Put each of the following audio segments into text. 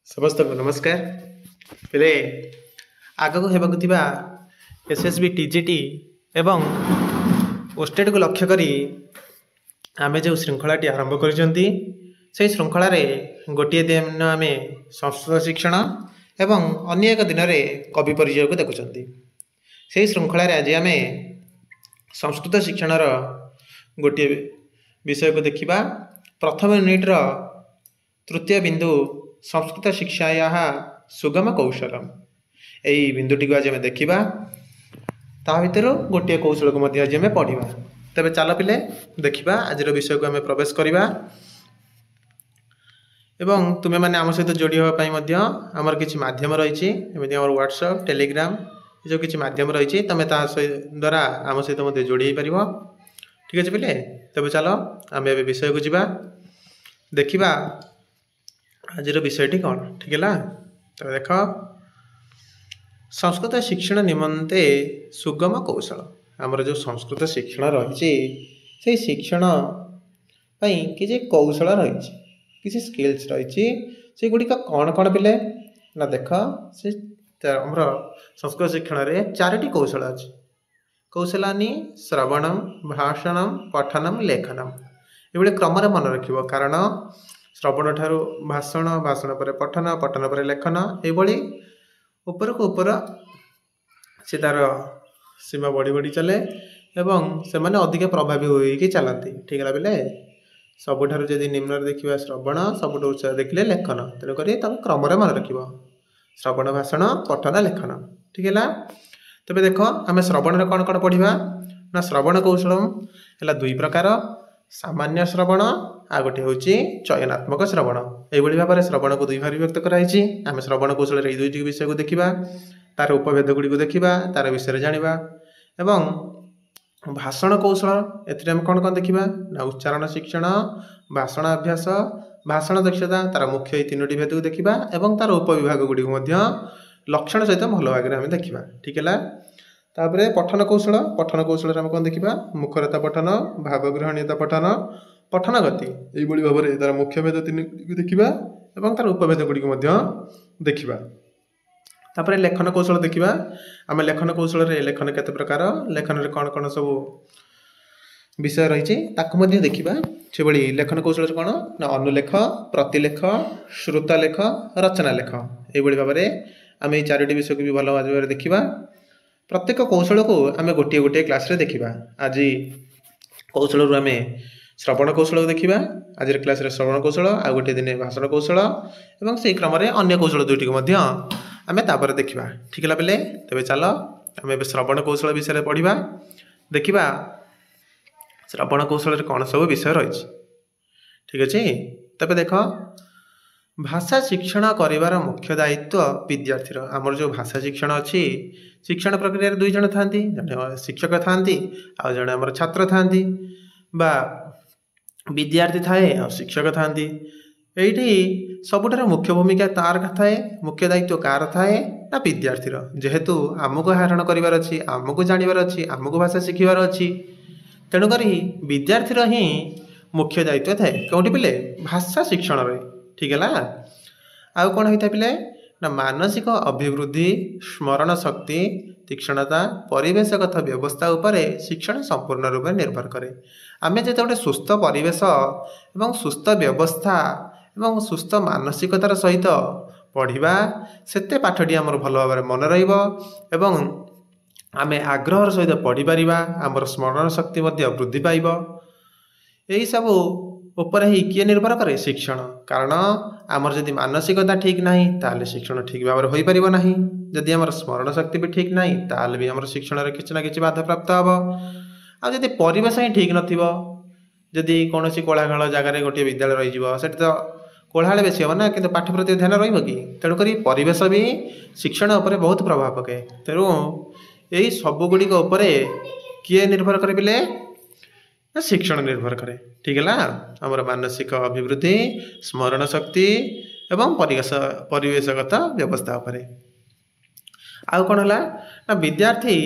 समस्त को नमस्कार पे आग को हेबाकु थिबा एसएसबी टीजीटी एवं ओस्टेट को लक्ष्य करी आमे जो श्रृंखलाटी आरंभ करिसंती से श्रृंखला रे गोटे दिन आमे संस्कृत शिक्षण एवं अन्य एक दिन रे कवि परिचय को देखुचंती। से श्रृंखला रे आज आमे संस्कृत शिक्षण रो गोटे विषय को देखिबा। प्रथम यूनिट रो तृतीय बिंदु संस्कृत शिक्षाया सुगम कौशलम यही बिंदुटी को आज आम देखा। ता भर गोटे कौशल को आज आम पढ़ा। तेरे चल पिले देखा आज विषय को आम प्रवेश करवा एवं तुम्हें मैंने आम सहित जोड़ी होगापी आमर किसी मध्यम रही व्हाट्सएप टेलीग्राम जो किसी मध्यम रही तुम द्वारा आम सहित जोड़ी पार। ठीक अच्छे पिले तेज चलो आम ए विषय को जा देखा आज विषयटी कौन। ठीक है तो देख संस्कृत शिक्षण निमंते सुगम कौशल आमर जो संस्कृत शिक्षण रही से शिक्षण किसी कौशल रही किसी स्किल्स रही से गुड़िक कौन कौन पिले ना देख से आमर संस्कृत शिक्षण में चारोटी कौशल अच्छी। कौशलानी श्रवणम भाषणम पठनम लेखनम ये क्रम मन रख कारण श्रवण ठारू भाषण भाषण पर पठन पठन पर लेखन ये ऊपर को ऊपर से तार सीमा बढ़ी बढ़ी चले एवं से माने अधिक प्रभावी होई चलती। ठीक है बोले सबुठार जदि निम्न देखा श्रवण सबुठ उच्च देखिले लेखन तेणुक तुम क्रम मन रख श्रवण भाषण पठन लेखन। ठीक है तेज देख आम श्रवण कौन कौन पढ़ा ना श्रवण कौशल है दुई प्रकार सामान्य श्रवण आ गोटे हूँ चयनात्मक श्रवण। यही भाव में श्रवण को दुई भाग व्यक्त कराई आम श्रवण कौशल दुईट विषय को देखा तार उपभेद गुड़ी को देखा तार विषय जाना एवं भाषण कौशल ए कौन कौन देखा ना उच्चारण शिक्षण भाषण अभ्यास भाषण दक्षता तार मुख्य तीनो भेद को देखा एवं तार उपविभाग गुड़ी लक्षण सहित भल भाग में देखा। ठीक है तापर पठन कौशल आम कौन देखा मुखरता पठन भावग्रहणीयता पठन पठन गति यही भाव में तार मुख्य भेद तीन देखा और तार उपभेद गुड़ी देखा। तापर लेखन कौशल देखा आम लेखन कौशल लेखन केते प्रकार लेखन रे कौन कौन सब विषय रही देखा। से लेखन कौशल कौन ना अनुलेख प्रतिलेख श्रुतलेख रचना लेख यही भाव में आम ये चारोटी विषय को भी भल भाव में देखा। प्रत्येक कौशल को आम गोटे गोटे क्लास रे देखा। आज कौशल रू आम श्रवण कौशल देखा आज क्लास रे श्रवण कौशल आ गोटे दिन भाषण कौशल एवं से क्रम अन्य कौशल दुईटी को आम तापर देखा। ठीक है पे तेज चल आम श्रवण कौशल विषय पढ़ा देखा श्रवण कौशल कौन सब विषय रही। ठीक अच्छे तेज देख भाषा शिक्षण कर मुख्य दायित्व विद्यार्थी आमर जो भाषा शिक्षण अच्छी शिक्षण प्रक्रिया दुई जन था जड़े शिक्षक था आ जड़े आम छात्र था बा विद्यार्थी थाए आ शिक्षक था ये सबुठार मुख्य भूमिका तार थाए मुख्य दायित्व कार थाए ना विद्यार्थी जेहेतु आमको आहरण करार अच्छी आमको जानवर अच्छी आमको भाषा शिखबार अच्छी तेणुक विद्यार्थी ही मुख्य दायित्व थाए कौटी पिले भाषा शिक्षण रे। ठीक है आउ कौन होता पिले ना मानसिक अभिवृद्धि स्मरण शक्ति तीक्ष्णता परिवेशगत व्यवस्था उपरे शिक्षण संपूर्ण रूप में निर्भर करे। आम जो गोटे सुस्थ परिवेश एवं सुस्थ व्यवस्था एवं सुस्थ मानसिकतार सहित पढ़ा सेते पाठटी आमर भल भाव में मन रही आम आग्रहर सहित पढ़ी पार आमर स्मरण शक्ति वृद्धि पाइब। यही सब ऊपर ही किए निर्भर करे शिक्षण कारण आमर जदि मानसिकता ठीक ना ताल शिक्षण ठीक भाव में हो पार ना जदि आमर स्मरण शक्ति भी ठीक ना ताल भी आमर शिक्षण में किसी ना कि बाधा प्राप्त हम आदि परिवेश ही ठीक नदी कौन कोलाहल जगार गोटे विद्यालय रही तो कोलाहल बेसी हम ना कि पाठ प्रति ध्यान रही तेणुक परिवेश भी शिक्षण उपर बहुत प्रभाव पकाए। तेणु यही सबुगुड़िक किए निर्भर करे पिले शिक्षण निर्भर करे। ठीक है आमर मानसिक अभिवृद्धि स्मरण शक्ति एवं परिवेशगत व्यवस्था उपरे आउ कौन है ना विद्यार्थी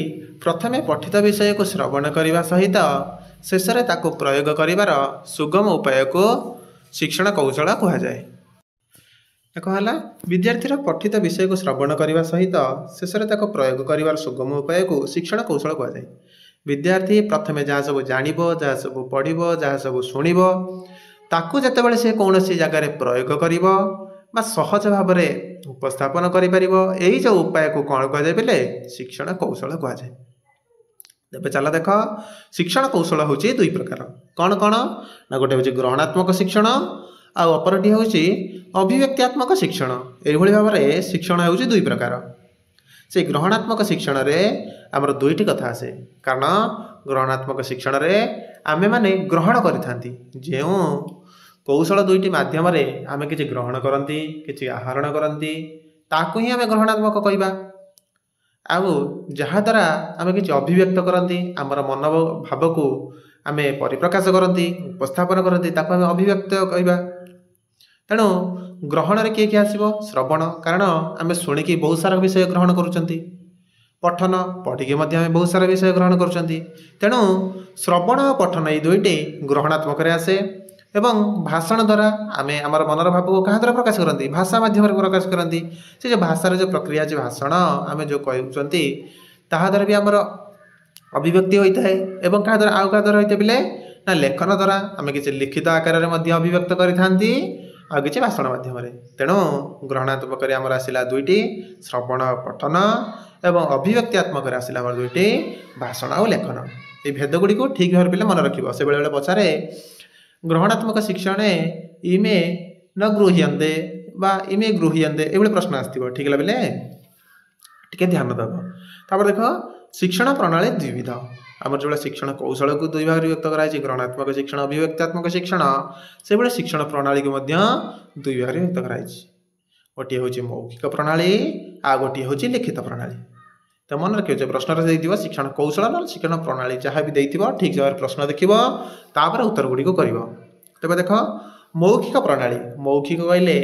प्रथमे पठित विषय को श्रवण करने सहित शेष में ताको प्रयोग कर सुगम उपाय को शिक्षण कौशल कहुए। ଦେଖ ହେଲା विद्यार्थीर पठित विषय को श्रवण करने सहित शेष में प्रयोग कर सुगम उपाय को शिक्षण कौशल कहुए। विद्यार्थी प्रथमे जहाँ सब जान जहाँ सब पढ़ जहाँ सब शुण ताकू जितेबाला सी कौन जगार प्रयोग कर सहज भाव में उपस्थापन करी जो उपाय को कौन कहुए बोले शिक्षण कौशल कहुए। तेज चल देख शिक्षण कौशल हूँ दुई प्रकार कौन कौन ना गोटे हूँ ग्रहणात्मक शिक्षण आउ अपरटी हूँ अभिव्यक्त्यात्मक शिक्षण। यही भाव में शिक्षण हूँ दुई प्रकार। से ग्रहणात्मक शिक्षण में आमर दुईटी कथा आसे कारण ग्रहणात्मक शिक्षण में आमे माने ग्रहण करि जो कौशल दुईटी माध्यम आमे किछि ग्रहण करती किछि आहरण करती ताकू ही आमे ग्रहणात्मक कहवा। आउ जहाद्वारा आमे किछि अभिव्यक्त करती आमर मन भाव को आमे परिप्रकाश करती उपस्थापन करती ताकू आमे अभिव्यक्त कहवा। तेणु ग्रहण रे किए किए आसीबो श्रवण कारण आमे शुणिकी बहुत सारा विषय ग्रहण करूचंती पठन पढ़िकी मध्य आमे बहुत सारा विषय ग्रहण करूचंती। तेणु श्रवण और पठन ये दुईटी ग्रहणात्मक आसे एवं भाषण द्वारा आमे आमर मनर भाव को क्या द्वारा प्रकाश करती भाषा माध्यम प्रकाश करती। से जो भाषार जो प्रक्रिया जो भाषण आमे जो कहते ताहा भी आमर अभिव्यक्ति होता है एवं क्या द्वारा आउ क्या द्वारा होता है ना लेखन द्वारा आमे किसी लिखित आकार में अभिव्यक्त करि आ कि भाषण माध्यम। तेणु ग्रहणात्मक आमर आसला दुईटी श्रवण पठन एवं अभिव्यक्त्यात्मक आसला आमर दुईटी भाषण और लेखन। ये भेद गुड़ी को ठीक भाव पे मन रख से बेले पचारे ग्रहणात्मक शिक्षण इमे न गृह्यन्ते बा इमे गृह्यन्ते ये प्रश्न आसो ठीक है बेले टे ध्यान दब। तापर देख शिक्षण प्रणाली द्विविध आम जो शिक्षण कौशल को दुई भाग व्यक्त कराई ग्रहणात्मक शिक्षण अभिव्यक्त्यात्मक शिक्षण से भाई शिक्षण प्रणाली को दुई भाग व्यक्त कराई गोटे हूँ मौखिक प्रणाली आ गोटे हूँ लिखित प्रणाली। तो मन रखिए प्रश्न शिक्षण कौशल ना शिक्षण प्रणाली जहाँ भी देथिबो ठीक जगह प्रश्न देखिबो तापर उत्तर गुड़ी को करिवो। तबे देख मौखिक प्रणाली मौखिक कहले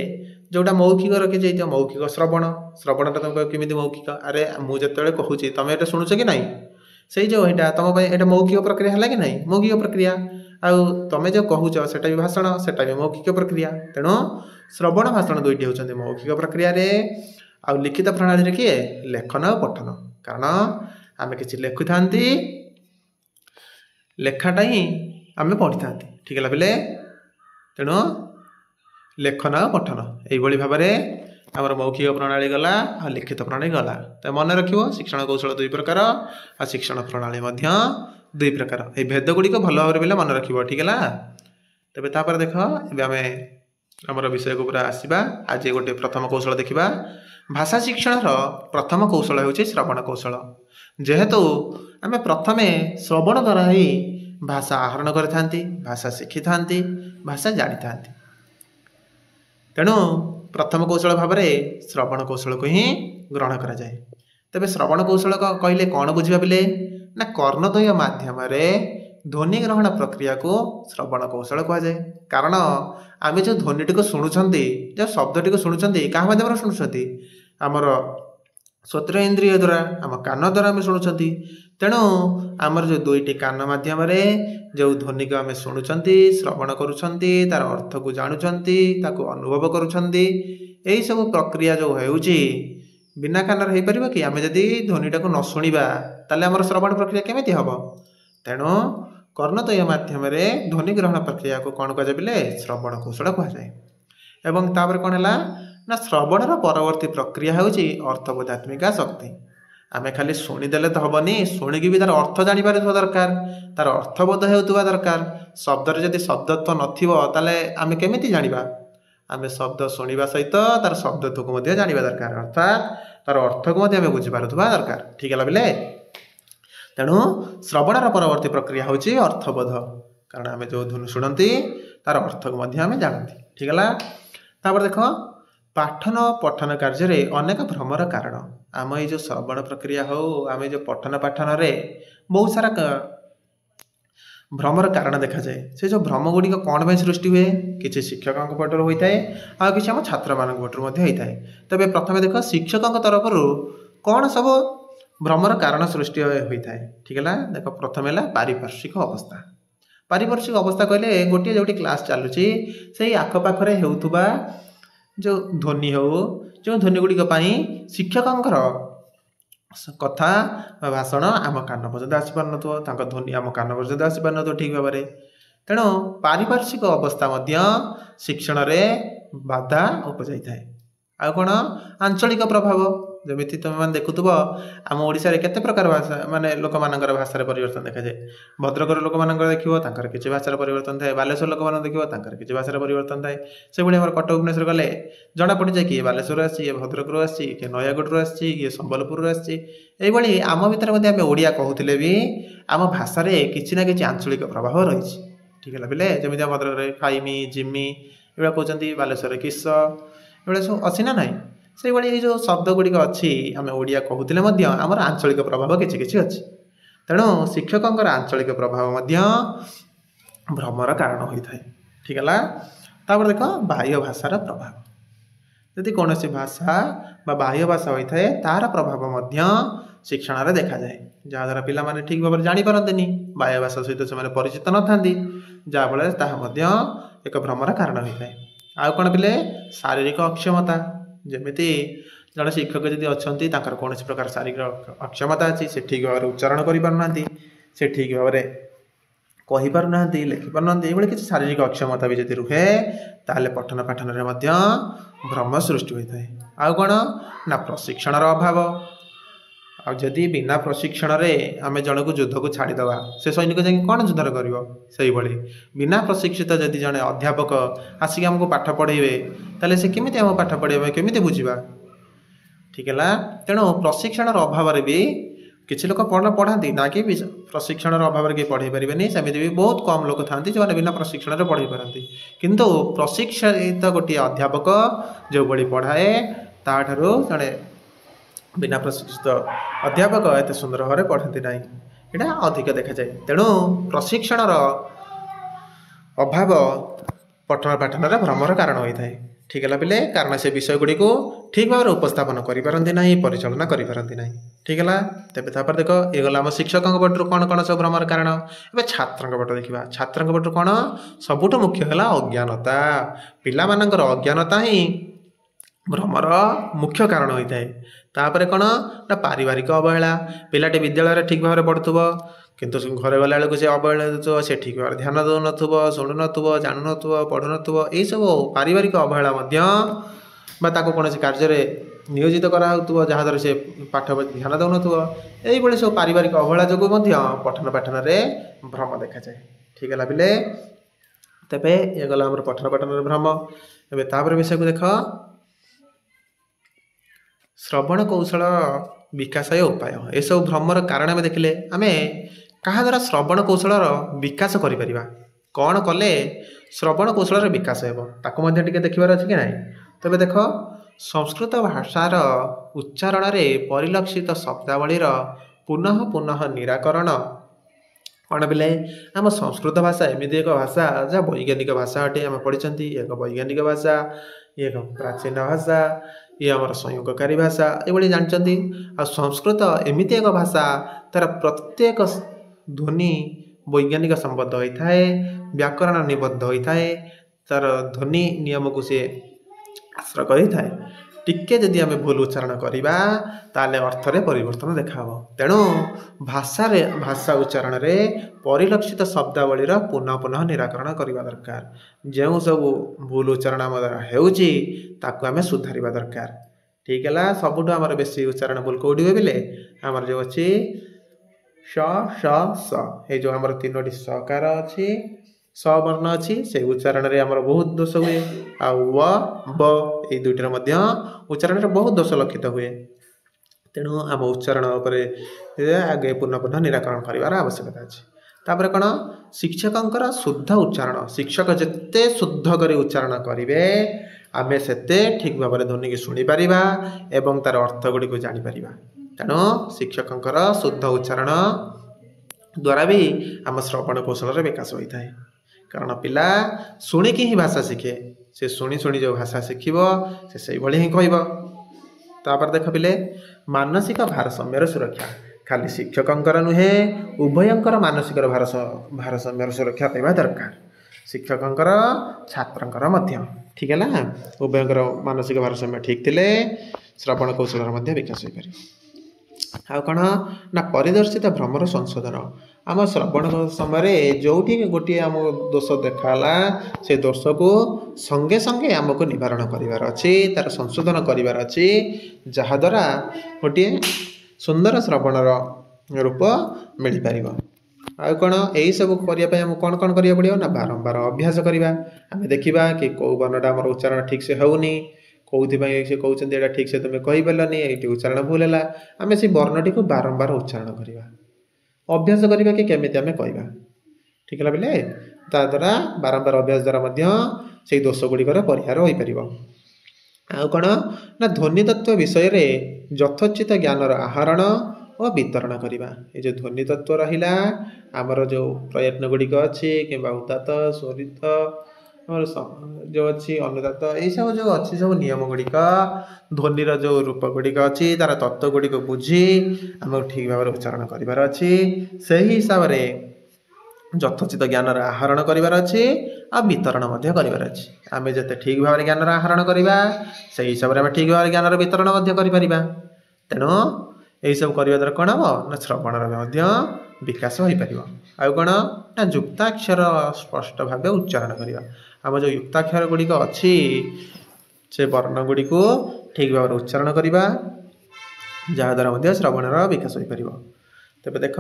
जोटा मौखिक रखी मौखिक श्रवण श्रवणटा तुम केमी मौखिक अरे मुझे कहूँ तुम ये शुणुच कि ना से जो यहाँ तुम ये मौखिक प्रक्रिया है कि नहीं मौखिक प्रक्रिया आउ तुम जो कहूच से भी भाषण से भी मौखिक प्रक्रिया। तेणु श्रवण भाषण दुईटी होती मौखिक प्रक्रिया आउ लिखित प्रणाली किए लेखन और पठन कारण आम कि लेखु था लेखाटा ही आम पढ़ी था ठीक है बोले। तेणु लेखन और पठन यही भाव में आमर मौखिक प्रणाली गला आ लिखित प्रणाली गला। तो मन रखियो शिक्षण कौशल दुई प्रकार आ शिक्षण प्रणाली दुई प्रकार ये भेद गुड़ी को भल भाव में मन रखियो ठीक है। तेज तापर देख ए आमर विषय को पूरा आसवा आज गोटे प्रथम कौशल देखा भाषा शिक्षण प्रथम कौशल हूँ श्रवण कौशल। जेहेतु आम प्रथमे श्रवण द्वारा ही भाषा आहरण करि भाषा शिखि था भाषा जानी था। तेणु प्रथम कौशल भाव में श्रवण कौशल को ही ग्रहण करा जाए। तेबे श्रवण कौशल कहले कौन बुझा बोले ना कर्णद्वय माध्यम ध्वनि ग्रहण प्रक्रिया को श्रवण कौशल कहुए। कारण आम जो ध्वनिटी को शुणुंट जो शब्दटी को शुणुंट क्या माध्यम शुणुंट आमर श्रोत्र इंद्रिय द्वारा आम कान द्वारा आम शुणुंट। तेणु आमर जो दुईटी कान माध्यम जो ध्वनि को आम शुणुंट श्रवण करुँच तार अर्थ को जानुंट अनुभव करुँच यही सब प्रक्रिया जो होउची बिना कान हो पार कि आम जदि ध्वनिटा को न शुणा ताले आमर श्रवण प्रक्रिया केमी हम। तेणु कर्णद्वय माध्यम ध्वनि ग्रहण प्रक्रिया को कौन कहुए बोले श्रवण कौशल कहुए। एवं तापर कौन है ना श्रवणर परवर्ती प्रक्रिया हूँ अर्थबोधात्मिका शक्ति। आम खाली शुणीदेले तो हेनी शुणिकी भी तार अर्थ जापर दरकार तार अर्थबोध होता दरकार। शब्दर जदि शब्दत्व नाले आम केमी जाना आम शब्द शुणा सहित तार शब्दत्व को जाना दरकार अर्थात तार अर्थ को बुझीपारुवा दरकार ठीक है बोले। तेणु श्रवणर परवर्ती प्रक्रिया हूँ अर्थबोध कारण आम जो धुन शुणती तार अर्थ को जानती ठीक है। तापर देख पाठन पठन कार्य अनेक भ्रमर कारण आम ये जो श्रवण प्रक्रिया हो आम जो पठन पाठन बहुत सारा भ्रमर कारण देखा जाए। से जो भ्रम गुड़िक कौन सृष्टि हुए किसी शिक्षकों पटर होता है आ कि आम छात्र मान पटर होता है। तेज प्रथम देख शिक्षकों तरफ कौन सब भ्रमर कारण सृष्टि होता है ठीक है। देख प्रथम है पारिपार्श्विक अवस्था। पारिपार्श्विक अवस्था कहले गोटे जो क्लास चलुची से आखपाखे होता जो ध्वनि हो जो ध्वनि गुड़िक शिक्षकंकर कथा भाषण आम कान पर्यंत आसीपार न ध्वनि आम कान पर्यंत आसीपार न ठीक भाव में तेणु पारिपार्श्विक अवस्था शिक्षण में बाधा उपजाई थाए आ कौन आंचलिक प्रभाव जमी तुम मैंने देखुव आम ओडिशा रे केते प्रकार भाषा माने लोक मानकर भाषा परिवर्तन देखा जाए भद्रकर लोक मान देखिए किसी भाषार परिवर्तन थाए बालेश्वर लोक मान देखिए किसी भाषार परिवर्तन थाए से भाई कटक भुवनेश्वर गले जना पड़ जाए किए बालेश्वर आसी भद्रकरू आसी किए नयागढ़ आसी किए संबलपुर आसी आम भितर आम ओडिया कहते भी आम भाषा किसी ना कि आंचलिक प्रभाव रही ठीक है बोले जमी भद्रक खाइमी जिमी ये कहते बालेश्वर किस ये सब अच्छी ना ना से भाई जो शब्द गुड़िक अच्छी आम ओडिया कहते आमर आंचलिक प्रभाव किसी किसी अच्छी तेणु शिक्षकों आंचलिक प्रभाव भ्रमर कारण होता है ठीक है तापर देख बाह्य भाषार प्रभाव यदि कौन सी भाषा बाह्य भाषा होता है तार प्रभाव शिक्षण में देखा जाए जहाँद्वारा पिला ठीक भाव में जापारती बाह्य भाषा सहित से परिचित न था जहाँफल ताहा एक भ्रमर कारण होता है आउ कौन पिले शारीरिक अक्षमता जमीती जड़े शिक्षक जदि अच्छा कौन प्रकार शारीरिक अक्षमता अच्छी से ठीक भाव में उच्चारण करना से ठीक भाव में कहीपर ना लिखिपार ना ये किसी शारीरिक अक्षमता भी जब रुहे ताले पठन पाठन में भ्रम सृष्टि होता है आउ कौन ना प्रशिक्षण अभाव आदि बिना प्रशिक्षण में आम जन को युद्ध को छाड़ीदे से सैनिक जाकि कौन युद्ध कर बिना प्रशिक्षित जदि जड़े अध्यापक आसिक आमको पाठ पढ़े ताले से केमी आम पाठ पढ़े केमी बुझा ठीक है तेणु प्रशिक्षण अभाव भी किसी लोग पढ़ाती ना कि प्रशिक्षण अभाव किए पढ़े पारे सेमती भी बहुत कम लोग था जो बिना प्रशिक्षण पढ़े पारती किंतु प्रशिक्षित गोटे अध्यापक जो बड़ी पढ़ाए ताठू जड़े बिना प्रशिक्षित अध्यापक एत सुंदर भाव में पढ़ती ना यहाँ अधिक देखा जाए तेणु प्रशिक्षण अभाव पठन पाठन भ्रमर कारण होता है ठीक है पिले कारण से विषय गुड़ी को ठीक भाव में उपस्थापन करपारती ना परिचालना करपारती ना ठीक है तेज तापर देख ये गला आम शिक्षकों पटू कौन कौन सब भ्रमर कारण ए छात्र पट देखा छात्र पटू कौन सबुठ मुख्य है अज्ञानता पिला मानकर अज्ञानता ही भ्रमर मुख्य कारण होता है तापर कौन ना पारिवारिक अवहेला पिलाटी विद्यालय ठीक भाव में पढ़ुव किंतु घरे गला बेलू से अवहेला देव से ठीक भाव ध्यान दौ नथुव शुणु नथुव जानु नथुव पढ़ु नथुव यही सब पारिवारिक अवहेला कौन कार्य नियोजित कराउथुव जहाँद्वारा से पाठ ध्यान दौ नथुव यही सब पारिवारिक अवहेला जो पठन पाठन में भ्रम देखा जाए ठीक है पिले तेरे ये गला पठन पाठन भ्रम ए तापर विषय को देख श्रवण कौशल विकास उपाय ये सब भ्रमर कारण में देखिले आम क्या द्वारा श्रवण कौशल विकास करें कौन कले श्रवण कौशल विकास हो देखिबार अच्छे कि ना तेज देख संस्कृत भाषार उच्चारण में परिलक्षित शब्दावलीर पुनः पुनः निराकरण कौन पिले आम संस्कृत भाषा एमती एक भाषा जहाँ वैज्ञानिक भाषा अटे आम पढ़ी एक वैज्ञानिक भाषा ये एक प्राचीन भाषा ये आम संयोगकारी भाषा ये जानते आ संस्कृत एमती एक भाषा तार प्रत्येक ध्वनि वैज्ञानिक संबद्ध होता है व्याकरण निबद्ध होता है तार ध्वनि नियम को सी आश्रय करता है टिके जदि आम भूल उच्चारण करवा ताले अर्थ रे परिवर्तन देखा तेणु भाषा उच्चारण में परिलक्षित शब्दावलीर पुनः पुनः निराकरण करने दरकार जो सब भूल उच्चारण आम द्वारा होमें सुधारिबा दरकार ठीक है सबुठ आम बेसी उच्चारण भूल कौटी बोले आमर जो अच्छी श श स ये जो आम तीनोटी सकार अच्छी सवर्ण अच्छी से उच्चारण में आमर बहुत दोष हुए आ व ब ये दुईटर उच्चारण में बहुत दोष लक्षित हुए तेणु आम उच्चारण आगे पुनः पुनः निराकरण कर आवश्यकता अच्छे तापर कौन शिक्षकों शुद्ध उच्चारण शिक्षक जिते शुद्ध कर उच्चारण करेंगे आम से ठीक भाव में ध्वनि की शुणी पार एवं तार अर्थ गुड़ी को जापर तेणु शिक्षकों शुद्ध उच्चारण द्वारा भी आम श्रवण कौशल विकास होता है कारण पिला शुणिकी ही भाषा शिखे से शुणी शुणी जो भाषा शिखब से ही कहपर देख पिले मानसिक भारसाम्यर सुरक्षा खाली शिक्षकों नुहे उभयंकर मानसिक भारसाम्यर सुरक्षा पाइबा दरकार ଶିକ୍ଷକଙ୍କର ଛାତ୍ରଙ୍କର ମଧ୍ୟ। ଠିକ୍ ହେଲା। ଉଭୟଙ୍କର ମାନସିକ ଭାରସାମ୍ୟ ଠିକ୍ ଥିଲେ ଶ୍ରବଣ କୌଶଳର ମଧ୍ୟ ବିକାଶ ହୋଇପାରିବ। ଆଉ କ'ଣ ନା ପରିଦର୍ଶିତ ଭ୍ରମର ସଂଶୋଧନ। ଆମ ଶ୍ରବଣ ସମୟରେ ଯେଉଁଠି ଗୋଟିଏ ଆମ ଦୋଷ ଦେଖାହେଲା ସେ ଦୋଷକୁ ସଙ୍ଗେ ସଙ୍ଗେ ଆମକୁ ନିବାରଣ କରିବାର ଅଛି, ତା'ର ସଂଶୋଧନ କରିବାର ଅଛି, ଯାହାଦ୍ୱାରା ଗୋଟିଏ ସୁନ୍ଦର ଶ୍ରବଣର ରୂପ ମିଳିପାରିବ। ଆଉ କ'ଣ ଏହିସବୁ କରିବା ପାଇଁ ଆମକୁ କ'ଣ କ'ଣ କରିବାକୁ ପଡ଼ିବ ନା ବାରମ୍ବାର ଅଭ୍ୟାସ କରିବା। ଆମେ ଦେଖିବା କି କେଉଁ ବର୍ଣ୍ଣଟା ଆମର ଉଚ୍ଚାରଣ ଠିକ୍ସେ ହେଉନି, କେଉଁଥିପାଇଁ ସେ କହୁଛନ୍ତି ଏଇଟା ଠିକ୍ସେ ତୁମେ କହିପାରିଲନି, ଏଇଠି ଉଚ୍ଚାରଣ ଭୁଲ ହେଲା। ଆମେ ସେ ବର୍ଣ୍ଣଟିକୁ ବାରମ୍ବାର ଉଚ୍ଚାରଣ କରିବା, ଅଭ୍ୟାସ କରିବା କି କେମିତି ଆମେ କହିବା। ଠିକ୍ ହେଲା ପିଲେ। ତାଦ୍ୱାରା ବାରମ୍ବାର ଅଭ୍ୟାସ ଦ୍ୱାରା ମଧ୍ୟ ସେଇ ଦୋଷ ଗୁଡ଼ିକର ପରିହାର ହୋଇପାରିବ। ଆଉ କ'ଣ ନା ଧ୍ୱନି ତତ୍ତ୍ୱ ବିଷୟରେ ଯଥୋଚିତ ଜ୍ଞାନର ଆହରଣ ଓ ବିତରଣ କରିବା। ଏ ଯେଉଁ ଧ୍ୱନି ତତ୍ତ୍ୱ ରହିଲା, ଆମର ଯେଉଁ ପ୍ରୟତ୍ନ ଗୁଡ଼ିକ ଅଛି କିମ୍ବା ଉଦାତ୍ତ ସ୍ୱରିତ ଆମର ଯେଉଁ ଅଛି ଅନୁଦାତ୍ତ, ଏଇସବୁ ଯେଉଁ ଅଛି ସବୁ ନିୟମ ଗୁଡ଼ିକ, ଧ୍ୱନିର ଯେଉଁ ରୂପ ଗୁଡ଼ିକ ଅଛି ତା'ର ତତ୍ତ୍ୱ ଗୁଡ଼ିକୁ ବୁଝି ଆମକୁ ଠିକ୍ ଭାବରେ ଉଚ୍ଚାରଣ କରିବାର ଅଛି। ସେହି ହିସାବରେ ଯଥୋଚିତ ଜ୍ଞାନର ଆହରଣ କରିବାର ଅଛି ଆଉ ବିତରଣ ମଧ୍ୟ କରିବାର ଅଛି। ଆମେ ଯେତେ ଠିକ୍ ଭାବରେ ଜ୍ଞାନର ଆହରଣ କରିବା ସେହି ହିସାବରେ ଆମେ ଠିକ୍ ଭାବରେ ଜ୍ଞାନର ବିତରଣ ମଧ୍ୟ କରିପାରିବା। ତେଣୁ ଏହିସବୁ କରିବା ଦ୍ୱାରା କ'ଣ ହେବ ନା ଶ୍ରବଣର ମଧ୍ୟ ବିକାଶ ହୋଇପାରିବ। ଆଉ କ'ଣ ନା ଯୁକ୍ତାକ୍ଷର ସ୍ପଷ୍ଟ ଭାବେ ଉଚ୍ଚାରଣ କରିବା। ଆମ ଯେଉଁ ଯୁକ୍ତାକ୍ଷର ଗୁଡ଼ିକ ଅଛି ସେ ବର୍ଣ୍ଣ ଗୁଡ଼ିକୁ ଠିକ୍ ଭାବରେ ଉଚ୍ଚାରଣ କରିବା, ଯାହାଦ୍ୱାରା ମଧ୍ୟ ଶ୍ରବଣର ବିକାଶ ହୋଇପାରିବ। ତେବେ ଦେଖ,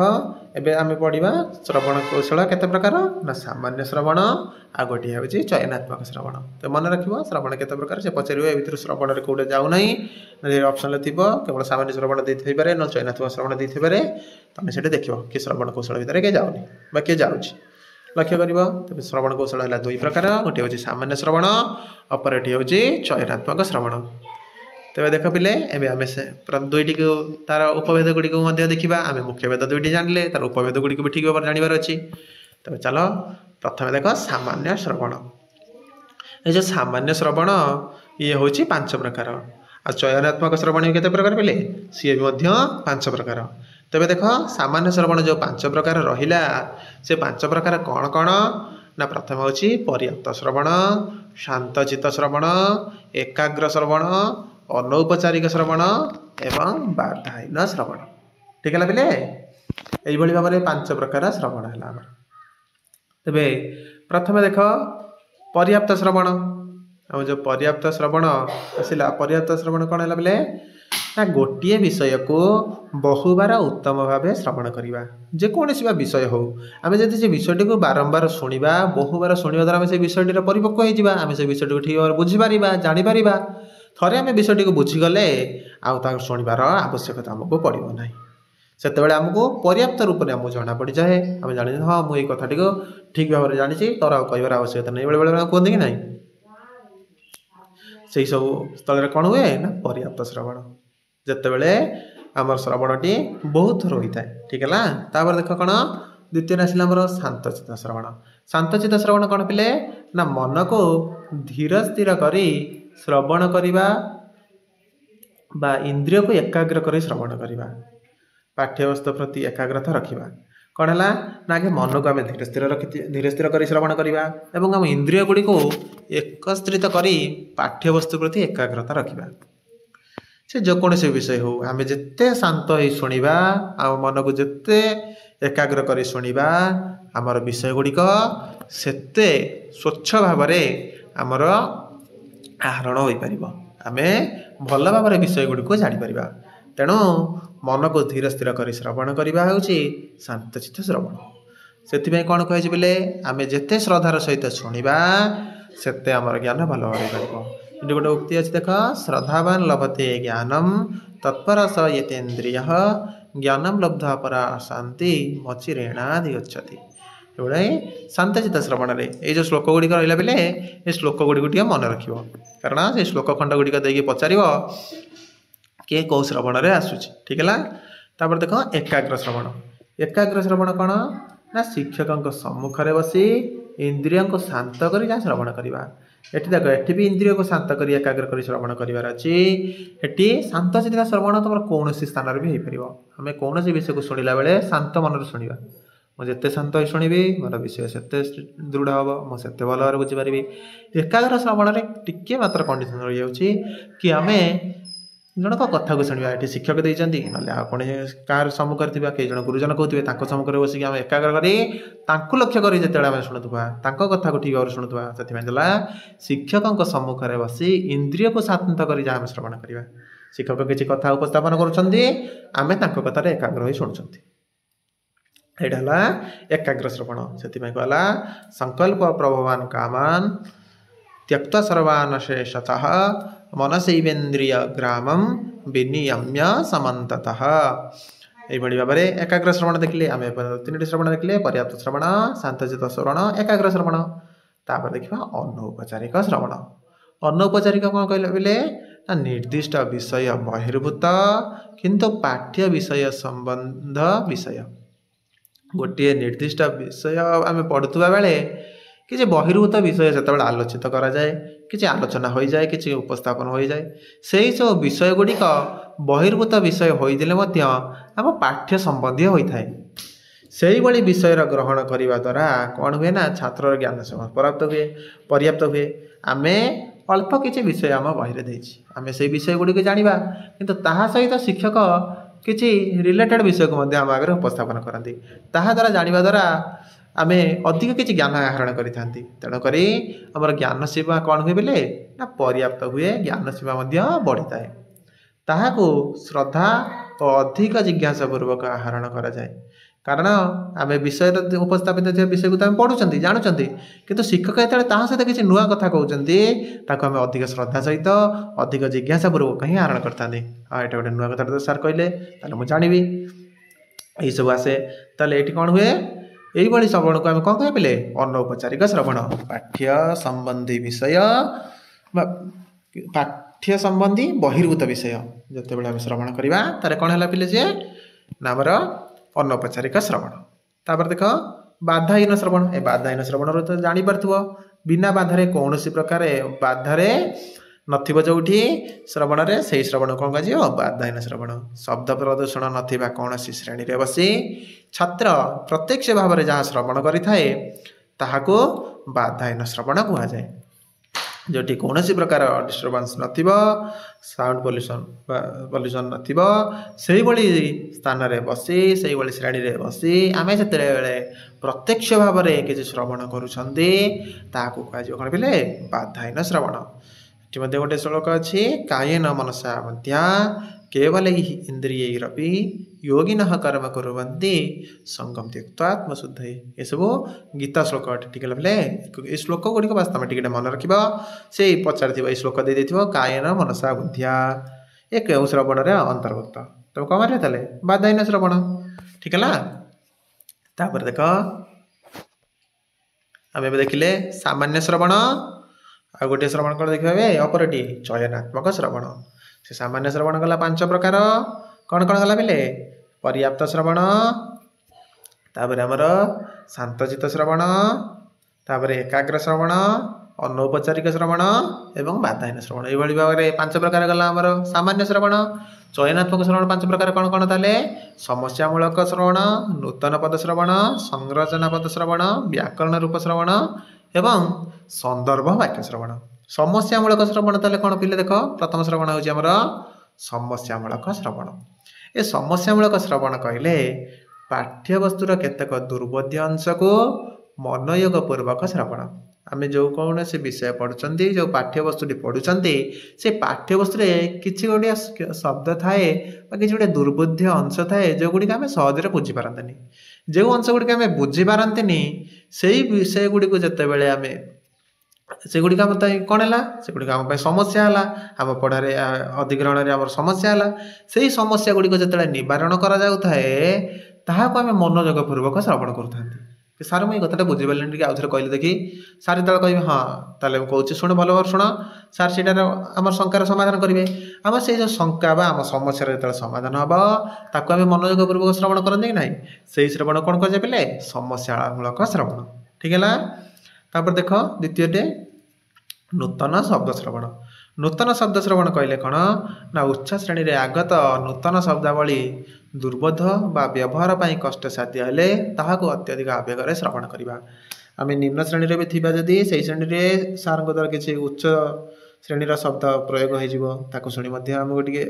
ଏବେ ଆମେ ପଢ଼ିବା ଶ୍ରବଣ କୌଶଳ କେତେ ପ୍ରକାର ନା ସାମାନ୍ୟ ଶ୍ରବଣ, ଆଉ ଗୋଟିଏ ହେଉଛି ଚୟନାତ୍ମକ ଶ୍ରବଣ। ତ ମନେ ରଖିବ ଶ୍ରବଣ କେତେ ପ୍ରକାର ସେ ପଚାରିବ, ଏ ଭିତରୁ ଶ୍ରବଣରେ କେଉଁଟା ଯାଉନାହିଁ ଅପସନ୍ରେ ଥିବ, କେବଳ ସାମାନ୍ୟ ଶ୍ରବଣ ଦେଇଥାଇପାରେ ନ ଚୟନାତ୍ମକ ଶ୍ରବଣ ଦେଇଥାଇପାରେ। ତୁମେ ସେଠି ଦେଖିବ କି ଶ୍ରବଣ କୌଶଳ ଭିତରେ କିଏ ଯାଉନି ବା କିଏ ଯାଉଛି, ଲକ୍ଷ୍ୟ କରିବ। ତେବେ ଶ୍ରବଣ କୌଶଳ ହେଲା ଦୁଇ ପ୍ରକାର, ଗୋଟିଏ ହେଉଛି ସାମାନ୍ୟ ଶ୍ରବଣ, ଅପରଟି ହେଉଛି ଚୟନାତ୍ମକ ଶ୍ରବଣ। ତେବେ ଦେଖ ପିଲେ, ଏବେ ଆମେ ସେ ଦୁଇଟିକୁ ତା'ର ଉପଭେଦ ଗୁଡ଼ିକୁ ମଧ୍ୟ ଦେଖିବା। ଆମେ ମୁଖ୍ୟଭେଦ ଦୁଇଟି ଜାଣିଲେ, ତା'ର ଉପଭେଦ ଗୁଡ଼ିକୁ ବି ଠିକ୍ ଭାବରେ ଜାଣିବାର ଅଛି। ତେବେ ଚାଲ ପ୍ରଥମେ ଦେଖ ସାମାନ୍ୟ ଶ୍ରବଣ। ଏ ଯେଉଁ ସାମାନ୍ୟ ଶ୍ରବଣ ଇଏ ହେଉଛି 5 ପ୍ରକାର। ଆଉ ଚୟନାତ୍ମକ ଶ୍ରବଣ କେତେ ପ୍ରକାର ପିଲେ? ସିଏ ବି ମଧ୍ୟ 5 ପ୍ରକାର। ତେବେ ଦେଖ ସାମାନ୍ୟ ଶ୍ରବଣ ଯେଉଁ 5 ପ୍ରକାର ରହିଲା, ସେ 5 ପ୍ରକାର କ'ଣ କ'ଣ ନା ପ୍ରଥମ ହେଉଛି ପର୍ଯ୍ୟାପ୍ତ ଶ୍ରବଣ, ଶାନ୍ତଚିତ୍ତ ଶ୍ରବଣ, ଏକାଗ୍ର ଶ୍ରବଣ, ଅନୌପଚାରିକ ଶ୍ରବଣ ଏବଂ ବାଧାହୀନ ଶ୍ରବଣ। ଠିକ୍ ହେଲା ପିଲେ। ଏଇଭଳି ଭାବରେ 5 ପ୍ରକାର ଶ୍ରବଣ ହେଲା ଆମର। ତେବେ ପ୍ରଥମେ ଦେଖ ପର୍ଯ୍ୟାପ୍ତ ଶ୍ରବଣ। ଆମ ଯେଉଁ ପର୍ଯ୍ୟାପ୍ତ ଶ୍ରବଣ ଆସିଲା, ପର୍ଯ୍ୟାପ୍ତ ଶ୍ରବଣ କ'ଣ ହେଲା ପିଲେ ନା ଗୋଟିଏ ବିଷୟକୁ ବହୁବାର ଉତ୍ତମ ଭାବେ ଶ୍ରବଣ କରିବା। ଯେକୌଣସି ବା ବିଷୟ ହେଉ, ଆମେ ଯଦି ସେ ବିଷୟଟିକୁ ବାରମ୍ବାର ଶୁଣିବା, ବହୁବାର ଶୁଣିବା ଦ୍ୱାରା ଆମେ ସେ ବିଷୟଟିର ପରିପକ୍ୱ ହୋଇଯିବା, ଆମେ ସେ ବିଷୟଟିକୁ ଠିକ୍ ଭାବରେ ବୁଝିପାରିବା, ଜାଣିପାରିବା। ଥରେ ଆମେ ବିଷୟଟିକୁ ବୁଝିଗଲେ ଆଉ ତାକୁ ଶୁଣିବାର ଆବଶ୍ୟକତା ଆମକୁ ପଡ଼ିବ ନାହିଁ। ସେତେବେଳେ ଆମକୁ ପର୍ଯ୍ୟାପ୍ତ ରୂପରେ ଆମକୁ ଜଣାପଡ଼ିଯାଏ, ଆମେ ଜାଣିଛେ ହଁ ମୁଁ ଏଇ କଥାଟିକୁ ଠିକ୍ ଭାବରେ ଜାଣିଛି, ତୋର ଆଉ କହିବାର ଆବଶ୍ୟକତା ନାହିଁ। ବେଳେ ବେଳେ କୁହନ୍ତି କି ନାହିଁ, ସେହିସବୁ ସ୍ଥଳରେ କ'ଣ ହୁଏ ନା ପର୍ଯ୍ୟାପ୍ତ ଶ୍ରବଣ, ଯେତେବେଳେ ଆମର ଶ୍ରବଣଟି ବହୁତ ଥର ହୋଇଥାଏ। ଠିକ୍ ହେଲା। ତାପରେ ଦେଖ କ'ଣ ଦ୍ୱିତୀୟରେ ଆସିଲା ଆମର ଶାନ୍ତଚିତ୍ତ ଶ୍ରବଣ। ଶାନ୍ତଚିତ୍ତ ଶ୍ରବଣ କ'ଣ ପିଲେ ନା ମନକୁ ଧୀର ସ୍ଥିର କରି ଶ୍ରବଣ କରିବା ବା ଇନ୍ଦ୍ରିୟକୁ ଏକାଗ୍ର କରି ଶ୍ରବଣ କରିବା, ପାଠ୍ୟବସ୍ତୁ ପ୍ରତି ଏକାଗ୍ରତା ରଖିବା। କ'ଣ ହେଲା ନା ଆଗେ ମନକୁ ଆମେ ଧୀର ସ୍ଥିର କରି ଶ୍ରବଣ କରିବା ଏବଂ ଆମ ଇନ୍ଦ୍ରିୟ ଗୁଡ଼ିକୁ ଏକତ୍ରିତ କରି ପାଠ୍ୟବସ୍ତୁ ପ୍ରତି ଏକାଗ୍ରତା ରଖିବା। ସେ ଯେକୌଣସି ବିଷୟ ହେଉ, ଆମେ ଯେତେ ଶାନ୍ତ ହୋଇ ଶୁଣିବା, ଆମ ମନକୁ ଯେତେ ଏକାଗ୍ର କରି ଶୁଣିବା, ଆମର ବିଷୟ ଗୁଡ଼ିକ ସେତେ ସ୍ୱଚ୍ଛ ଭାବରେ ଆମର ଆହରଣ ହୋଇପାରିବ। ଆମେ ଭଲ ଭାବରେ ବିଷୟ ଗୁଡ଼ିକୁ ଜାଣିପାରିବା। ତେଣୁ ମନକୁ ଧୀର ସ୍ଥିର କରି ଶ୍ରବଣ କରିବା ହେଉଛି ଶାନ୍ତଚିତ୍ତ ଶ୍ରବଣ। ସେଥିପାଇଁ କ'ଣ କୁହାଯାଇଛି ବୋଲେ, ଆମେ ଯେତେ ଶ୍ରଦ୍ଧାର ସହିତ ଶୁଣିବା ସେତେ ଆମର ଜ୍ଞାନ ଭଲ ଭାବରେ ପାରିବ। ଏଠି ଗୋଟେ ଉକ୍ତି ଅଛି ଦେଖ, ଶ୍ରଦ୍ଧାବାନ ଲଭତେ ଜ୍ଞାନମ୍ ତତ୍ପରସ ୟତେନ୍ଦ୍ରିୟ ଜ୍ଞାନମ୍ ଲବ୍ଧ୍ୱା ପରା ଶାନ୍ତି ମଚିରେଣାଧି ଗଚ୍ଛତି। ଏଭଳି ଶାନ୍ତଚିତ୍ତ ଶ୍ରବଣରେ ଏଇ ଯେଉଁ ଶ୍ଲୋକ ଗୁଡ଼ିକ ରହିଲା ବେଲେ ଏ ଶ୍ଲୋକ ଗୁଡ଼ିକୁ ଟିକେ ମନେ ରଖିବ, କାରଣ ସେ ଶ୍ଲୋକ ଖଣ୍ଡ ଗୁଡ଼ିକ ଦେଇକି ପଚାରିବ କିଏ କେଉଁ ଶ୍ରବଣରେ ଆସୁଛି। ଠିକ୍ ହେଲା। ତାପରେ ଦେଖ ଏକାଗ୍ର ଶ୍ରବଣ। ଏକାଗ୍ର ଶ୍ରବଣ କ'ଣ ନା ଶିକ୍ଷକଙ୍କ ସମ୍ମୁଖରେ ବସି ଇନ୍ଦ୍ରିୟଙ୍କୁ ଶାନ୍ତ କରି ଯାହା ଶ୍ରବଣ କରିବା। ଏଠି ଦେଖ, ଏଠି ବି ଇନ୍ଦ୍ରିୟକୁ ଶାନ୍ତ କରି ଏକାଗ୍ର କରି ଶ୍ରବଣ କରିବାର ଅଛି। ଏଠି ଶାନ୍ତଚିତ୍ତ ଶ୍ରବଣ ତୁମର କୌଣସି ସ୍ଥାନରେ ବି ହେଇପାରିବ। ଆମେ କୌଣସି ବିଷୟକୁ ଶୁଣିଲା ବେଳେ ଶାନ୍ତ ମନରେ ଶୁଣିବା, मुझे शांत हो शुणी मोर विषय से दृढ़ हम मुझे भल भाव बुझीपारि। एकाग्र श्रवण में टिके मात्र कंडीशन रही जाऊँगी कि आम जनक कथा को शुणा। ये शिक्षक देते ना कौन कार सम्मुखें थी कई जन गुरुजन कहते सम्मुखें बसिक आम एकाग्र कर लक्ष्य कर जो शुणुवा कथा को ठीक भाव शुणुवा से शिक्षकों सम्मुखें बसी इंद्रिय को शांत कर श्रवण करवा। शिक्षक किसी कथा उपस्थापन करें कथार एकाग्र हो शुणुंट यहाँ एकाग्र श्रवण से कहला संकल्प प्रभवान कामान त्यक्ता सर्वान शेषतः मनसैवेन्द्रिय ग्रामम विनियम्य समन्ततः। यही भाव में एकाग्र श्रवण देखिले आम 3टी श्रवण देखिले पर्याप्त श्रवण शांतचित श्रवण एकाग्र श्रवण। तापर देखा अनौपचारिक श्रवण। अनौपचारिक कौन कहले बोले निर्दिष्ट विषय बहिर्भूत किंतु पाठ्य विषय संबंध विषय। गोटे निर्दिष्ट विषय आम पढ़ुवा बेले कि बहिर्भूत विषय से आलोचित कराए कि आलोचना हो जाए कि उपस्थापन हो जाए से सब विषय गुड़िक बहिर्भूत विषय होइदिले आम पाठ्य संबंधी होता है। से भाई विषय ग्रहण करने द्वारा कौन हुए ना छात्र ज्ञान पर्याप्त हुए। आम अल्प किसी विषय आम बहिरे देछि आम से विषय गुड़िक जाना किंतु ताहा सहित शिक्षक किसी रिलेटेड विषय को आम आगे उपस्थापन करती द्वारा जाना द्वारा आम अधिक किसी ज्ञान आहरण करें। तेणुक आमर ज्ञान सीमा कौन हुए बोले ना पर्याप्त हुए ज्ञान सीमा बढ़ी थाए। ताहाको श्रद्धा और अधिक जिज्ञासा पूर्वक आहरण करा जाए कारण आम विषय उपस्थापित विषय को तो आम पढ़ुं जानुं किंतु शिक्षक जो सहित किसी नुआ कथा कहते आम अधिक श्रद्धा सहित अधिक जिज्ञासा पूर्वक ही आहरण करते। यहाँ गोटे नुआ कथा तो सार कहले मुझे जानवी यही सब आसे ये कौन हुए यही श्रवण को आम कौन कह पे अनौपचारिक श्रवण। पाठ्य संबंधी विषय पाठ्य संबंधी बहिर्भूत विषय जो आम श्रवण करवा तार कौन है पे जे नामर अनौपचारिक श्रवण। तापर देख बाधाहीन श्रवण। ए बाधाहीन श्रवण तो जापर बिना बाधारे कौन प्रकार बाधारे नथिबो जोठी श्रवण रे से श्रवण कौन कह बाधाहीन श्रवण। शब्द प्रदूषण नथिबा कौन श्रेणी रे बसी छात्र प्रत्यक्ष भाव में जहाँ श्रवण करिथाए ताहाको बाधाहीन श्रवण कह जाए। जोटी कौन प्रकार डिस्टर्बांस नथिबो साउंड पॉल्यूशन नथिबो सेही भली स्थान रे बसी सेही भली श्रेणी रे बसी आमे जते प्रत्यक्ष भाव में किसी श्रवण करुछंदी ताहाको कह कौन बोले बाधाहीन श्रवण। ये गोटे श्लोक अच्छी कायेन मनसा मध्या केवल इंद्रियरपि योगिनः कर्म कुर्वन्ति संगम त्यक्त्वा आत्मशुद्धये। ये सब गीता श्लोक ठीक है। श्लोक गुड़िक वास्तव में टिके मन रखिबा से पचार श्लोक दे कायेन मनसा बुद्धिया ये क्यों श्रवण रे अंतर्भुक्त तुम कौन मारे ताले बाधाहीन श्रवण ठीक है। तापर देख आम देखिले सामान्य श्रवण आ गोटे श्रवण कौन देखिए अपरटी चयनात्मक श्रवण। से सामान्य श्रवण गला 5 प्रकार कौन कौन गला बेले पर्याप्त श्रवण तापर आमर शांतचित श्रवण तापर एकाग्र श्रवण अनौपचारिक श्रवण एवं बाधाहीन श्रवण। ये भाव में 5 प्रकार गला आमर सामान्य श्रवण। चयनात्मक श्रवण 5 प्रकार कौन कौन ताले समस्यामूलक श्रवण नूतन पद श्रवण संरचना पद श्रवण व्याकरण रूप श्रवण एवं संदर्भ वाक्य श्रवण। समस्यामूलक श्रवण ताले कौन पिले देख प्रथम श्रवण होची हमर समस्यामूलक श्रवण। ए समस्यामूलक श्रवण कहले पाठ्यवस्तुर केतक दुर्बोध्य अंश को मनयोग पूर्वक श्रवण। आम जो कौन से विषय पढ़ुंट जो पाठ्यवस्तु पढ़ुंट से पाठ्यवस्तु किसी गोटे शब्द थाए कि गोटे दुर्बोध्य अंश थाए जो गुड़िक आम सहजरे बुझीपारती जो अंश गुड़िक आम बुझीपारती से विषय गुड़िक जिते आम से गुड़िक आम कौन है से गुड़िक आम समस्या है आम पढ़ारे अधिग्रहण में आम समस्या है से समस्या गुड़िक जिते निवारण कराए आम मनोयोग पूर्वक श्रवण करूँ। सार मुझे कथा बुझीपारे आउ थे कहले देखी सार जो कह हाँ ताले कौच शुण भल भाव शुण सार से आम शंकार समाधान करेंगे आम से जो शंका आम समस्या जो समाधान हम ताको आम मनोयोग पूर्वक श्रवण करते कि ना से श्रवण कौन कर पे समस्यामूलक श्रवण ठीक है। तापर देख द्वितीयटे नूतन शब्द श्रवण। नूतन शब्द श्रवण कहले कौन ना उच्च श्रेणी रे आगत नूतन शब्दावली दुर्बोध बा व्यवहार पाई कष्टसाध्य हेले ताहाको अत्यधिक आवेगर श्रवण करवा। आम निम्न श्रेणी रे भी थिबा जदि सेही श्रेणी रे सार द्वारा किसी उच्च श्रेणीर शब्द प्रयोग हो शुणी आमको टे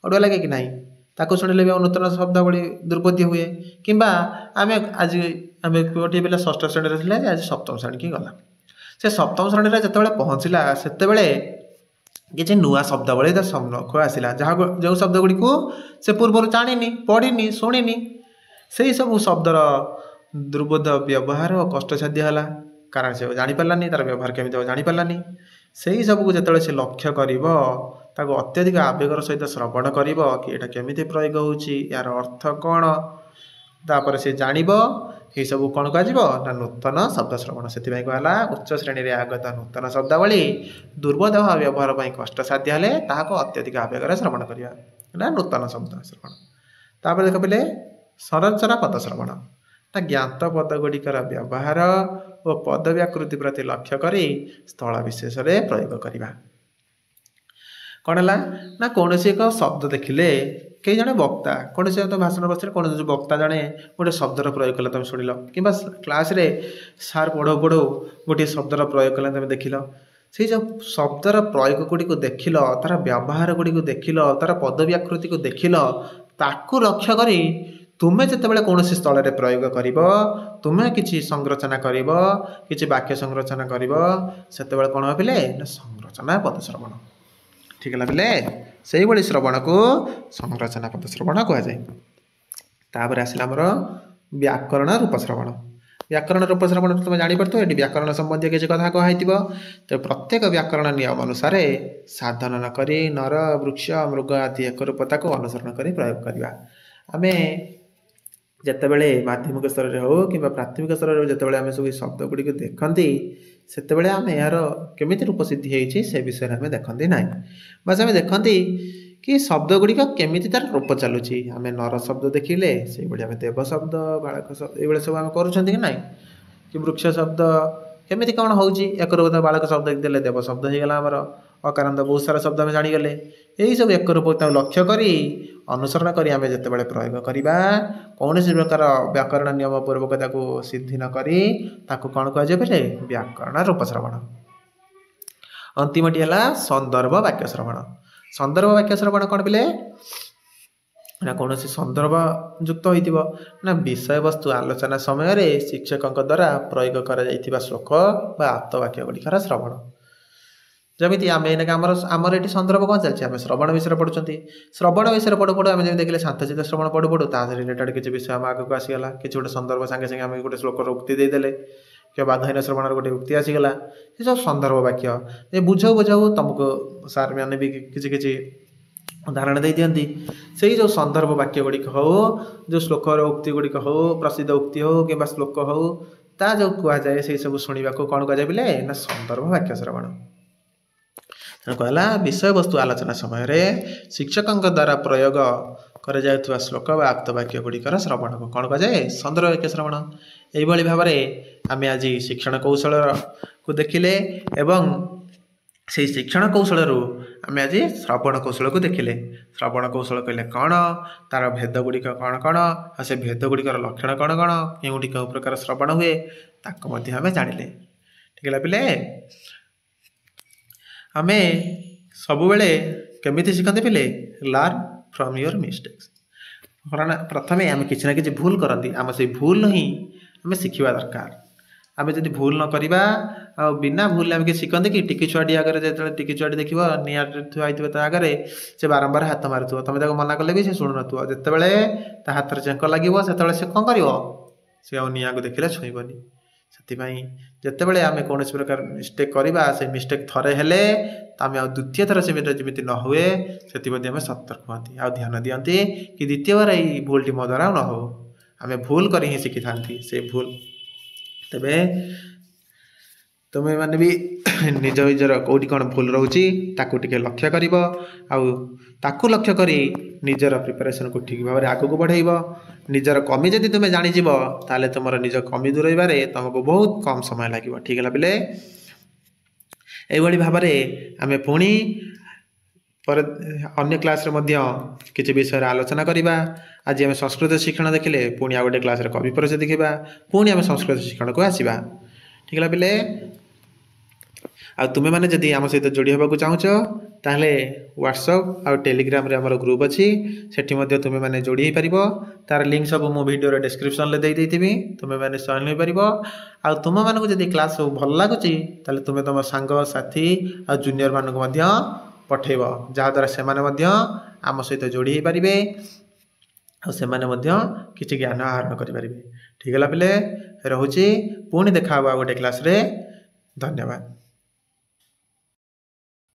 अड़ुआ लगे कि नहीं ताको शुणिले भी नूतन शब्दावली दुर्बोध्य हुए किंबा आम आज आम गोटे पिला षष्ठ श्रेणी रे आज सप्तम श्रेणी की गला से सप्तम श्रेणी रे जतबेले पहुँचला सेतेबेले किसी नुआ शब्दावली सम्मुख आसला जहाँ जो शब्द गुड़ी को से पूर्व जानी पढ़ी शुणी से सब शब्दर दुर्बोध व्यवहार और कष्टसाध्य है कारण से जापारानी तार व्यवहार केमी जापारानी से ही सबको जो से लक्ष्य कर अत्यधिक आवेगर सहित श्रवण कर कि यहाँ केमी प्रयोग होर अर्थ कौन तापर से जान ये सब कौन कह नूतन शब्द श्रवण से कहला उच्च श्रेणी में आगत नूतन शब्दावली दुर्बोध व्यवहार पर कष्टसाध्य हेले ताहाको अत्यधिक आवेगर श्रवण करवा नूतन शब्द श्रवण। तापर देख पे संरचना पद श्रवण ना ज्ञात पद गुड़िकर व्यवहार और पद व्याकृति प्रति लक्ष्य कर स्थल विशेष प्रयोग करवा। कौन है ना कौन एक शब्द देखिले कई जने वक्ता कौन से तो भाषण बस कौन जो वक्ता जड़े गोटे शब्दर प्रयोग कले तुम शुणिल कि क्लास रे सार पढ़ो पढ़ो गोटे शब्दर प्रयोग कले तुम देखिल से जो शब्दर प्रयोग गुड़ी को देखिल तार व्यवहार गुड़ी को देखिल तार पद व्याकृति को देखिल ताकू लक्ष्य करी तुम्हें जितेबाला कौन स्थल में प्रयोग कर तुम्हें किसी संरचना कर कि वाक्य संरचना कर से कौन भाविले संरचना पद श्रवण ठीक है पिले से भाई श्रवण को संरचना पद श्रवण कहुए। तापर आसला आमर व्याकरण रूप श्रवण व्याकरण रूप श्रवण तुम जापर ये व्याकरण संबंधी किसी कथा कही तो प्रत्येक व्याकरण नियम अनुसार साधन न करी नर वृक्ष मृग आदि एक रूपता को अनुसरण कर प्रयोग करवा। आम जितेबले माध्यमिक स्तर में हो कि प्राथमिक स्तर में जितेबाला आम सब शब्द गुड़ी को देखती से आम यार केमी रूप सिद्धि होती से विषय में देखती ना बस आम देखती कि शब्द गुड़िक केमी तार रूप चलुची आम नर शब्द देखिले से आम देव शब्द बालक शब्द ये सब आम करुँच कि ना कि वृक्ष शब्द केमी कौन हो एक रूप बालक शब्द देखते देव शब्द हो गला आमर अकारांत बहुत सारा शब्द आम जाणीगले यही सब एक रूप लक्ष्य करी अनुसरण करी आम जितेबाला प्रयोग करवा कौन सी प्रकार व्याकरण नियम पूर्वक सिद्धि न करी कौन कहुए व्याकरण रूप श्रवण। अंतिमटी है संदर्भ वाक्य श्रवण। संदर्भ वाक्य श्रवण कौन पिले ना कौन संदर्भ युक्त होना विषय वस्तु आलोचना समय शिक्षकों द्वारा प्रयोग कर श्लोक बा आप्तवाक्य गुड़िकर श्रवण जमी आम आमर ये संदर्भ कौन चलती आम श्रवण विषय पढ़ुं श्रवण विषय पढ़ु पढ़ु आम जमी देखिए शांतचित श्रवण पढ़ु पढ़ु रिलेटेड किसी विषय आम आगे आसीगला किसी गोटे संदर्भ सागे सागे आम गोटे श्लोकर उक्ति देदेले कि बाधाहीन श्रवण गोटे उक्ति आसीगला ये सब संदर्भ वाक्य ये बुझाऊ बुझाऊ तुमको सार मैंने भी किसी किसी उदाहरण दे दिखती से जो संदर्भ वाक्य गुड़िक हो जो श्लोकर उक्ति गुड़िक हो प्रसिद्ध उक्ति हो कि श्लोक हो ता जो कहुए से सब शुणा कौन कहुए बोले ना संदर्भ वाक्य श्रवण। कहला विषय वस्तु आलोचना समय शिक्षकों द्वारा प्रयोग कर श्लोक व आप्तवाक्य गुड़िकर श्रवण को कौन कहुए संदर्भ वाक्य श्रवण। यही भाव में आम आज शिक्षण कौशल को देखिले एवं से शिक्षण कौशल आम आज श्रवण कौशल को देखिले। श्रवण कौशल कहले कौन तार भेद गुड़िक कौन कौन से भेद गुड़िकर लक्षण कौन कौन केउठी केउ प्रकार श्रवण हुए ताको मध्य आम जानिले ठीक है पिले। आम सबु बेले केमिति शिखते पिले लर्न फ्रॉम योर मिस्टेक्स प्रथम आम किसी ना कि भूल करती आम से भूल ही आम शिखा दरकार। आम जब भूल न करवा आ बिना भूल आम कि शिखते कि टिकी छुआटी आगे जो टिकी छुआटी देख निआ थुआई ता आगे से बारंबार हाथ मारुव तुम मना कले भी से शुणु नुव जितेबाला ता हाथ चेक लगे से कौन कर सी निआ को देखिले छुईबनी से जितेबाला आम कौन प्रकार मिस्टेक करवा से मिस्टेक थरे हेले आम द्वितीय थर से जमी न हुए से आम सतर्क हमें आ ध्यान दिखती कि द्वितीय बार ये भूलटी मो द्वारा न हो आम भूल कर ही शिखी था से भूल तेरे तुम्हें मैंने भी निज निजर कौटी कौन भूल रोचे टे लक्ष्य कर लक्ष्य कर निजर प्रिपरेशन को ठीक भाव में आग को बढ़ेब निजर कमी जब तुम्हें जानीज ताले तुम निज कमी दूर तुमको बहुत कम समय लगे ठीक है पिले। ଏଇଭଳି ଭାବରେ ଆମେ ପୁଣି पर अन्य क्लास रे मध्य किसी विषय आलोचना करवा। आज आम संस्कृत शिक्षण देखिले पुणी आ गोटे क्लास रे कवि परिचय देखा पुणी आम संस्कृत शिक्षण को आसवा। ठीक है पिले आ तुमे माने जदि आम सहित जोड़ी होगा चाहूच ताहले व्हाट्सएप आ टेलीग्राम रे हमर ग्रुप अच्छी सेठी मध्य तुमे माने जोड़ी पार तार लिंक सब मो वीडियो रे डिस्क्रिप्शन ले देइथिबि तुमे माने जॉइन हो पारिबो। आ तुम मानक जदि क्लास सब भल लागुची ताहले तुमे तुम सांग साथी आ जूनियर मानक मध्य पठेब जहाँद्वारा से आम सहित जोड़ी हो पारे आ किसी ज्ञान आहरण करें। ठीक है पिले रोचे पुणी देखा गोटे क्लास रे। धन्यवाद।